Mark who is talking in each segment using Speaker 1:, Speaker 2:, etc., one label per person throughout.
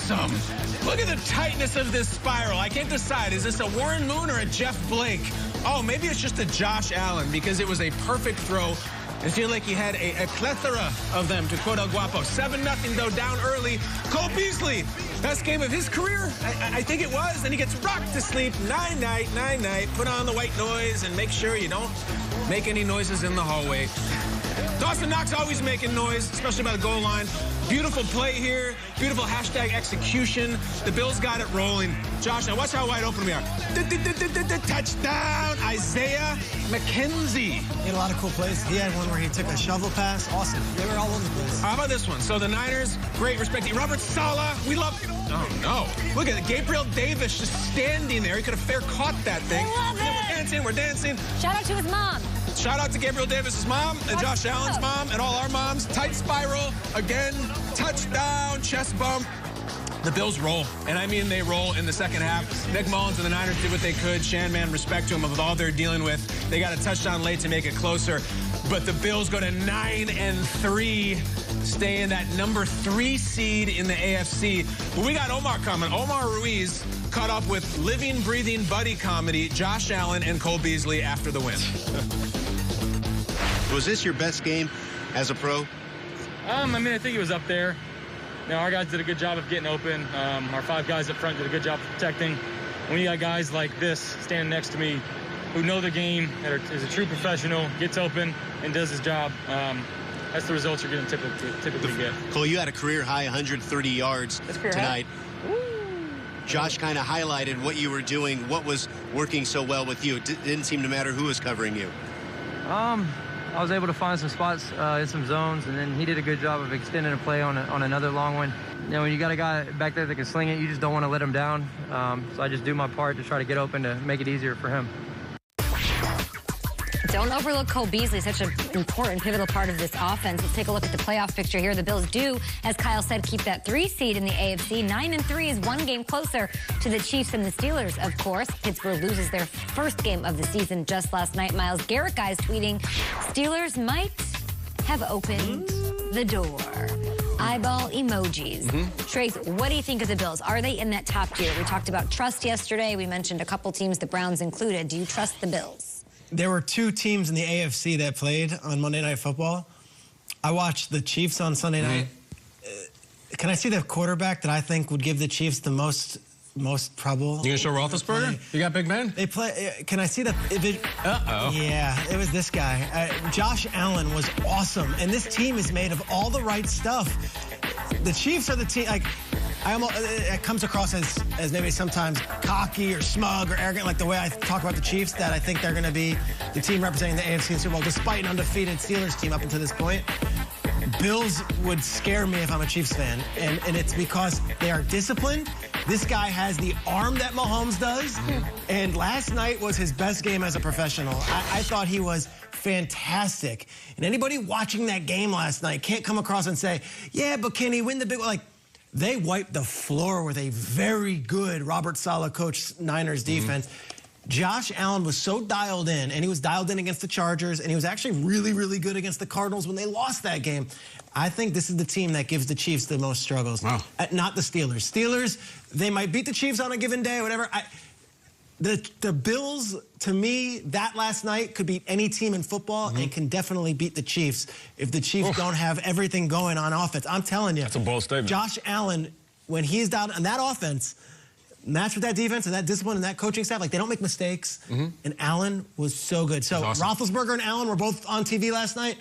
Speaker 1: awesome. Look at the tightness of this spiral. I can't decide. Is this a Warren Moon or a Jeff Blake? Oh, maybe it's just a Josh Allen because it was a perfect throw. It seemed like he had a plethora of them, to quote El Guapo. 7-0, though, down early. Cole Beasley, best game of his career? I think it was. Then he gets rocked to sleep. Night-night, night-night. Put on the white noise and make sure you don't make any noises in the hallway. Dawson Knox always making noise, especially by the goal line. Beautiful play here. Beautiful hashtag execution. The Bills got it rolling. Josh, now watch how wide open we are. Touchdown, Isaiah McKenzie.
Speaker 2: He had a lot of cool plays. He had one where he took a shovel pass. Awesome. They were all over the place.
Speaker 1: How about this one? So the Niners, great respect. Robert Saleh, we love. Oh, no. Look at it. Gabriel Davis just standing there. He could have fair caught that thing.
Speaker 3: I love it.
Speaker 1: We're dancing. We're dancing.
Speaker 3: Shout out to his mom.
Speaker 1: Shout out to Gabriel Davis's mom and Josh Allen's mom and all our moms. Tight spiral. Again, touchdown, chest bump. The Bills roll, and I mean they roll in the second half. Nick Mullins and the Niners did what they could. Man, respect to them with all they're dealing with. They got a touchdown late to make it closer. But the Bills go to 9-3, stay in that number 3 seed in the AFC. But we got Omar coming. Omar Ruiz caught up with living, breathing buddy comedy, Josh Allen and Cole Beasley after the win.
Speaker 4: Was this your best game as a pro?
Speaker 5: I mean, I think it was up there. You know, our guys did a good job of getting open. Our 5 guys up front did a good job of protecting. When you got guys like this standing next to me who know the game, that is a true professional, gets open and does his job, that's the results you're going to typically get.
Speaker 4: Cole, you had a career-high 130 yards tonight. Josh kind of highlighted what you were doing, what was working so well with you. It didn't seem to matter who was covering you.
Speaker 6: I was able to find some spots in some zones, and then he did a good job of extending a play on another long one. You know, when you got a guy back there that can sling it, you just don't want to let him down. So I just do my part to try to get open to make it easier for him.
Speaker 3: Don't overlook Cole Beasley, such an important, pivotal part of this offense. Let's take a look at the playoff picture here. The Bills do, as Kyle said, keep that 3 seed in the AFC. 9-3 is 1 game closer to the Chiefs and the Steelers, of course. Pittsburgh loses their first game of the season just last night. Myles Garrett guys tweeting, Steelers might have opened the door. Eyeball emojis. Trace, what do you think of the Bills? Are they in that top tier? We talked about trust yesterday. We mentioned a couple teams, the Browns included. Do you trust the Bills?
Speaker 2: There were 2 teams in the AFC that played on Monday Night Football. I watched the Chiefs on Sunday night. Can I see the quarterback that I think would give the Chiefs the most trouble?
Speaker 1: You gonna show Roethlisberger? You got Big Ben?
Speaker 2: They play. Can I see the?
Speaker 1: Uh-oh.
Speaker 2: Yeah, it was this guy. Josh Allen was awesome, and this team is made of all the right stuff. The Chiefs are the team. Like, it comes across as maybe sometimes cocky or smug or arrogant, like the way I talk about the Chiefs, that I think they're going to be the team representing the AFC in the Super Bowl, despite an undefeated Steelers team up until this point. Bills would scare me if I'm a Chiefs fan, and it's because they are disciplined. This guy has the arm that Mahomes does, and last night was his best game as a professional. I thought he was fantastic. And anybody watching that game last night can't come across and say, yeah, but can he win the big one? Like, they wiped the floor with a very good Robert Saleh coached Niners defense. Josh Allen was so dialed in, and he was dialed in against the Chargers, and he was actually really, really good against the Cardinals when they lost that game. I think this is the team that gives the Chiefs the most struggles, not the Steelers. Steelers, they might beat the Chiefs on a given day or whatever. The Bills, to me, that last night could beat any team in football and can definitely beat the Chiefs if the Chiefs don't have everything going on offense. I'm telling you.
Speaker 1: That's a bold statement.
Speaker 2: Josh Allen, when he's down on that offense, matched with that defense and that discipline and that coaching staff, like, they don't make mistakes. And Allen was so good. So awesome. Roethlisberger and Allen were both on TV last night.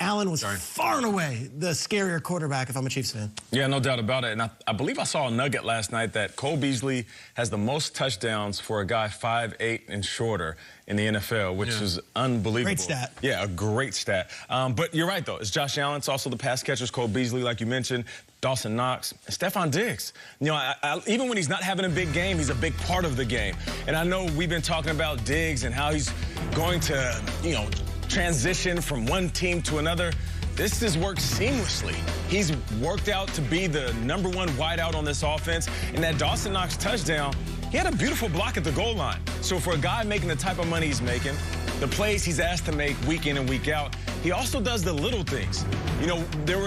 Speaker 2: Allen was far and away the scarier quarterback if I'm a Chiefs fan.
Speaker 7: Yeah, no doubt about it. And I believe I saw a nugget last night that Cole Beasley has the most touchdowns for a guy 5'8" and shorter in the NFL, which is unbelievable.
Speaker 2: Great stat.
Speaker 7: Yeah, a great stat. But you're right, though. It's Josh Allen. It's also the pass catchers, Cole Beasley, like you mentioned, Dawson Knox, and Stephon Diggs. You know, even when he's not having a big game, he's a big part of the game. And I know we've been talking about Diggs and how he's going to, you know, transition from one team to another. This has worked seamlessly. He's worked out to be the #1 wideout on this offense. And that Dawson Knox touchdown, he had a beautiful block at the goal line. So for a guy making the type of money he's making, the plays he's asked to make week in and week out, he also does the little things. You know, there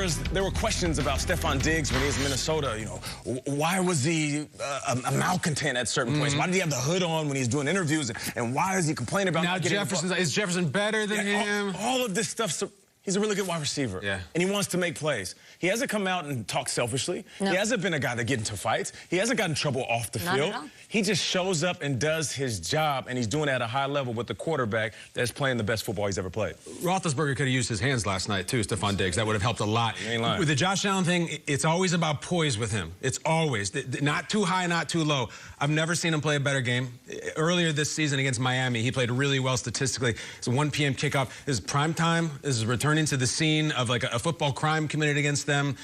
Speaker 7: were questions about Stephon Diggs when he was in Minnesota. You know, why was he a malcontent at certain points? Why did he have the hood on when he's doing interviews? And why is he complaining about
Speaker 1: now is Jefferson better than him?
Speaker 7: All of this stuff. So he's a really good wide receiver.
Speaker 1: Yeah.
Speaker 7: And he wants to make plays. He hasn't come out and talked selfishly.
Speaker 3: No.
Speaker 7: He hasn't been a guy that get into fights. He hasn't gotten in trouble off the
Speaker 3: Not
Speaker 7: field.
Speaker 3: at all.
Speaker 7: He just shows up and does his job, and he's doing it at a high level with the quarterback that's playing the best football he's ever played.
Speaker 1: Roethlisberger could have used his hands last night, too, Stephon Diggs. That would have helped a lot.
Speaker 7: You ain't lying.
Speaker 1: With the Josh Allen thing, it's always about poise with him. It's always. Not too high, not too low. I've never seen him play a better game. Earlier this season against Miami, he played really well statistically. It's a 1 p.m. kickoff. This is prime time. This is returning to the scene of like a football crime committed against them.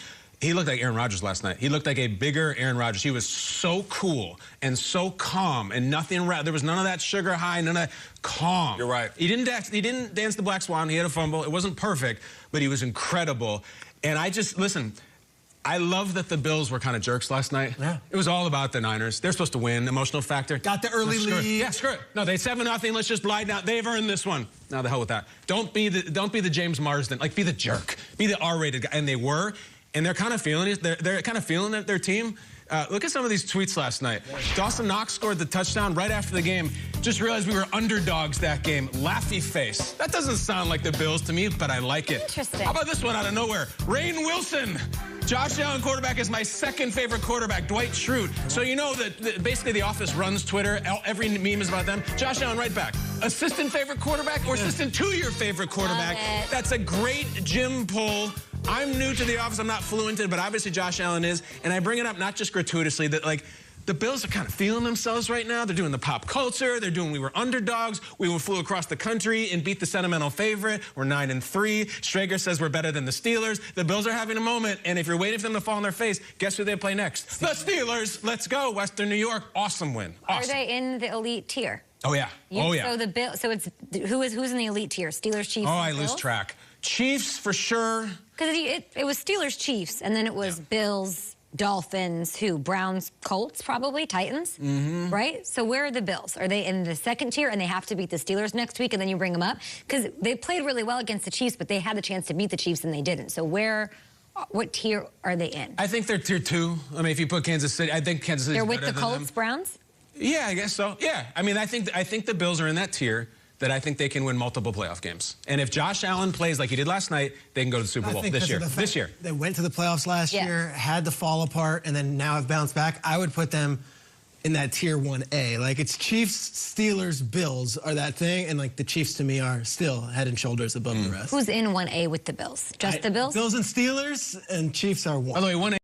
Speaker 1: He looked like Aaron Rodgers last night. He looked like a bigger Aaron Rodgers. He was so cool and so calm and nothing. There was none of that sugar high, none of that calm.
Speaker 7: You're right.
Speaker 1: He didn't dance the Black Swan. He had a fumble. It wasn't perfect, but he was incredible. And listen, I love that the Bills were kind of jerks last night.
Speaker 2: Yeah.
Speaker 1: It was all about the Niners. They're supposed to win. Emotional factor.
Speaker 2: Got the early lead.
Speaker 1: Yeah, screw it. No, they 7-0. Let's just lie down. They've earned this one. Now the hell with that. Don't be the James Marsden. Like, be the jerk. Be the R-rated guy. And they were. And they're kind of feeling it. They're kind of feeling it, their team. Look at some of these tweets last night. Dawson Knox scored the touchdown right after the game. Just realized we were underdogs that game. Laughy face. That doesn't sound like the Bills to me, but I like it.
Speaker 3: Interesting.
Speaker 1: How about this one out of nowhere? Rainn Wilson. Josh Allen quarterback is my second favorite quarterback, Dwight Schrute. So you know that basically the office runs Twitter. Every meme is about them. Josh Allen right back. Assistant favorite quarterback or assistant to your favorite quarterback? That's a great Jim poll. I'm new to the office. I'm not fluent in it, but obviously Josh Allen is. And I bring it up not just gratuitously, that like the Bills are kind of feeling themselves right now. They're doing the pop culture. They're doing we were underdogs. We flew across the country and beat the sentimental favorite. We're 9-3. Strager says we're better than the Steelers. The Bills are having a moment, and if you're waiting for them to fall on their face, guess who they play next? The Steelers. Let's go. Western New York. Awesome win. Awesome.
Speaker 3: Are they in the elite tier?
Speaker 1: Oh, yeah. Oh, yeah.
Speaker 3: So the Bill. So it's who's in the elite tier? Steelers, Chiefs.
Speaker 1: Oh, I
Speaker 3: Bills?
Speaker 1: lose track. Chiefs for sure.
Speaker 3: Because it was Steelers, Chiefs, and then it was Bills, Dolphins, Browns, Colts, probably, Titans, right? So where are the Bills? Are they in the second tier and they have to beat the Steelers next week and then you bring them up? Because they played really well against the Chiefs, but they had the chance to beat the Chiefs and they didn't. So what tier are they in?
Speaker 1: I think they're tier 2. I mean, if you put Kansas City, I think Kansas City's
Speaker 3: They're with
Speaker 1: better
Speaker 3: the
Speaker 1: than
Speaker 3: Colts,
Speaker 1: them.
Speaker 3: Browns?
Speaker 1: Yeah, I guess so. Yeah. I mean, I think the Bills are in that tier that I think they can win multiple playoff games. And if Josh Allen plays like he did last night, they can go to the Super Bowl this year. This year.
Speaker 2: They went to the playoffs last year, had to fall apart, and then now have bounced back. I would put them in that tier 1A. Like, it's Chiefs, Steelers, Bills are that thing, and like the Chiefs to me are still head and shoulders above the rest.
Speaker 3: Who's in 1A with the Bills? Just the Bills?
Speaker 2: Bills and Steelers, and Chiefs are 1.
Speaker 1: By the way, 1A